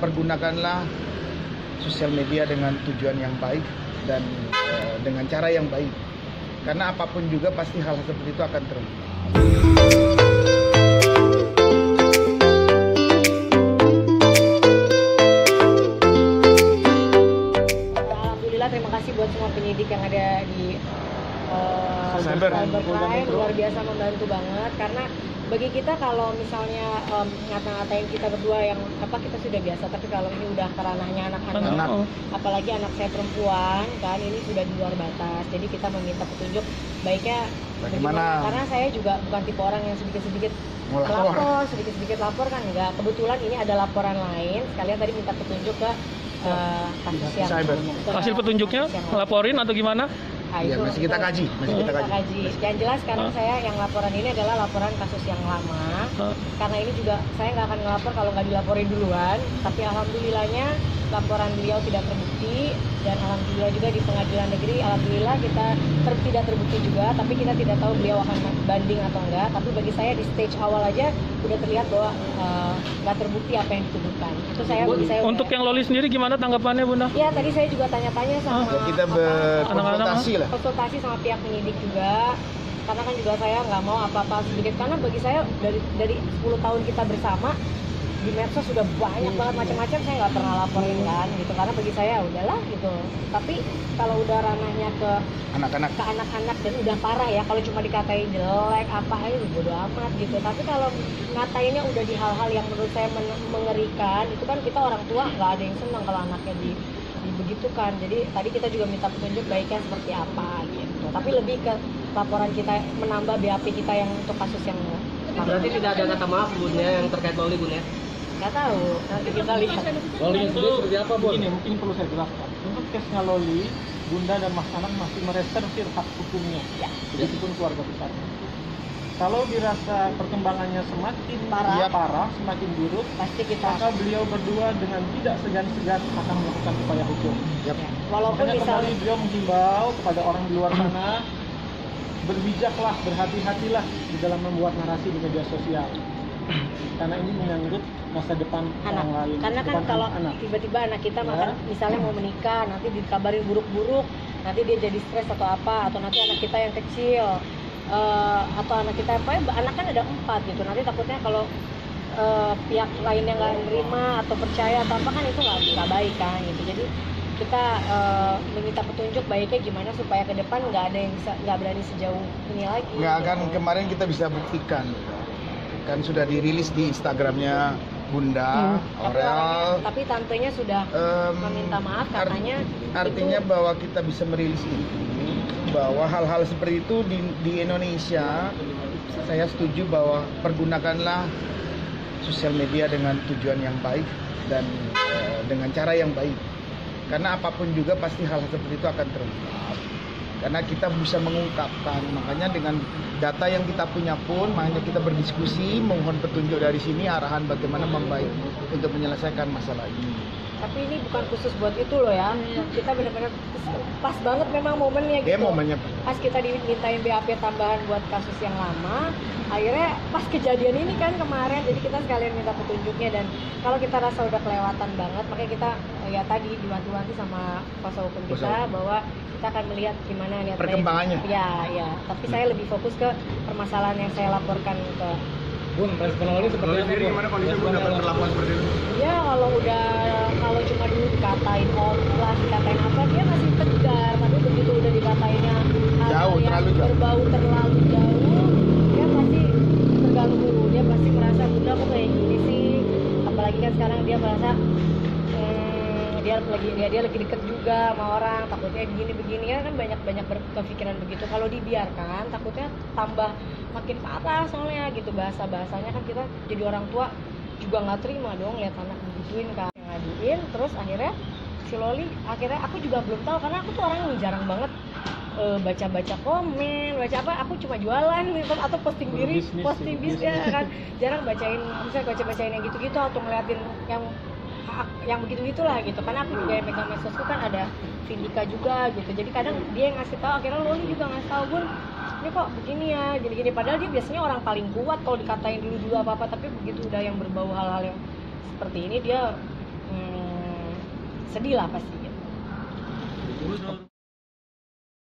pergunakanlah sosial media dengan tujuan yang baik dan dengan cara yang baik. Karena apapun juga pasti hal seperti itu akan terungkap. Alhamdulillah, terima kasih buat semua penyidik yang ada di Cybercrime, luar biasa membantu banget. Karena bagi kita kalau misalnya ngata-ngatain kita berdua yang kita sudah biasa, tapi kalau ini udah ke ranahnya anak-anak, apalagi anak saya perempuan kan, ini sudah di luar batas. Jadi kita meminta petunjuk baiknya bagaimana, karena saya juga bukan tipe orang yang sedikit-sedikit lapor, sedikit-sedikit lapor kan enggak. Kebetulan ini ada laporan lain, sekalian tadi minta petunjuk ke kasus yang hasil petunjuknya laporin atau gimana? Iya, masih kita kaji. Yang jelas sekarang saya yang laporan ini adalah laporan kasus yang lama. Karena ini juga saya nggak akan ngelapor kalau nggak dilaporin duluan. Tapi alhamdulillahnya laporan beliau tidak terbukti, dan alhamdulillah juga di pengadilan negeri alhamdulillah kita tidak terbukti juga. Tapi kita tidak tahu beliau akan banding atau enggak. Tapi bagi saya di stage awal aja udah terlihat bahwa nggak terbukti apa yang dituduhkan. Itu saya untuk yang Loli sendiri gimana tanggapannya, Bunda? Ya tadi saya juga tanya-tanya sama kita konsultasi sama pihak penyidik juga, karena kan juga saya nggak mau apa-apa sedikit, karena bagi saya dari 10 tahun kita bersama di medsos sudah banyak banget macam-macam, saya nggak pernah laporin kan gitu, karena bagi saya udahlah gitu. Tapi kalau udah ranahnya ke anak-anak dan udah parah ya, kalau cuma dikatain jelek apa aja bodo amat gitu. Tapi kalau ngatainnya udah di hal-hal yang menurut saya mengerikan, itu kan kita orang tua nggak ada yang senang kalau anaknya dibegitukan. Jadi tadi kita juga minta petunjuk baiknya seperti apa gitu. Tapi lebih ke laporan kita menambah BAP kita yang untuk kasus yang berarti tidak ada kata maaf Bunda yang terkait Loli, Bun ya? nggak tahu, nanti kita lihat. Loli itu seperti apa, Bun? Begini, mungkin perlu saya jelaskan. Untuk kesnya Loli, Bunda dan Mas Anang masih mereservir hak hukumnya, meskipun keluarga besarnya. Kalau dirasa perkembangannya semakin parah, semakin buruk, pasti kita maka beliau berdua dengan tidak segan-segan akan melakukan upaya hukum. Walaupun Makanya misalnya kembali beliau menghimbau kepada orang di luar sana, berbijaklah, berhati-hatilah di dalam membuat narasi di media sosial. Karena ini menyangkut masa depan anak. orang lain. Karena kan kalau tiba-tiba anak kita makan, misalnya mau menikah, nanti dikabarin buruk-buruk, nanti dia jadi stres atau apa, atau nanti anak kita yang kecil, atau anak kita anak kan ada 4 gitu, nanti takutnya kalau pihak lainnya nggak menerima atau percaya atau apa kan itu nggak baik kan gitu. Jadi kita meminta petunjuk baiknya gimana supaya ke depan nggak berani sejauh ini lagi. Nggak akan kemarin kita bisa buktikan kan sudah dirilis di Instagramnya Bunda Aurel. Tapi tantenya sudah meminta maaf katanya. Artinya bahwa kita bisa merilis ini, bahwa hal-hal seperti itu di Indonesia, saya setuju bahwa pergunakanlah sosial media dengan tujuan yang baik dan dengan cara yang baik. Karena apapun juga pasti hal seperti itu akan terungkap. Karena kita bisa mengungkapkan, makanya dengan data yang kita punya pun, makanya kita berdiskusi, mohon petunjuk dari sini, arahan bagaimana membaik untuk menyelesaikan masalah ini. Tapi ini bukan khusus buat itu loh ya, kita benar-benar pas banget memang momennya gitu. Momennya. Pas kita dimintain BAP tambahan buat kasus yang lama, akhirnya pas kejadian ini kan kemarin, jadi kita sekalian minta petunjuknya. Dan kalau kita rasa udah kelewatan banget, makanya kita ya tadi diwanti-wanti sama kuasa hukum kita bahwa kita akan melihat gimana perkembangannya. Ya. Tapi saya lebih fokus ke permasalahan yang saya laporkan ke Bun, respon Loli seperti apa? Gimana kondisi Bun dapat perlakuan seperti itu? Ya kalau cuma dulu dikatain oplas, dikatain apa, dia masih tegar. Tapi begitu udah dikatainnya terlalu jauh, berbau terlalu jauh, dia pasti terganggu. Dia pasti merasa Bunda kok kayak gini sih. Apalagi kan sekarang dia merasa dia lagi deket juga sama orang, takutnya begini kan banyak berkepikiran begitu. Kalau dibiarkan takutnya tambah makin parah soalnya gitu, bahasanya kan kita jadi orang tua juga nggak terima dong lihat anak digituin kan, ngaduin. Terus akhirnya si Loli, akhirnya aku juga belum tahu karena aku tuh orang yang jarang banget baca komen, aku cuma jualan gitu, atau posting bisnis ya kan, jarang bacain yang gitu-gitu atau ngeliatin yang begitu-gitulah gitu. Karena aku juga yang pegang medsosku kan ada Vindika juga gitu, jadi kadang dia yang ngasih tahu, akhirnya Loli juga ngasih tahu, Bun ini kok begini ya, gini-gini. Padahal dia biasanya orang paling kuat kalau dikatain dulu apa-apa, tapi begitu udah yang berbau hal-hal yang seperti ini dia sedih lah pasti gitu.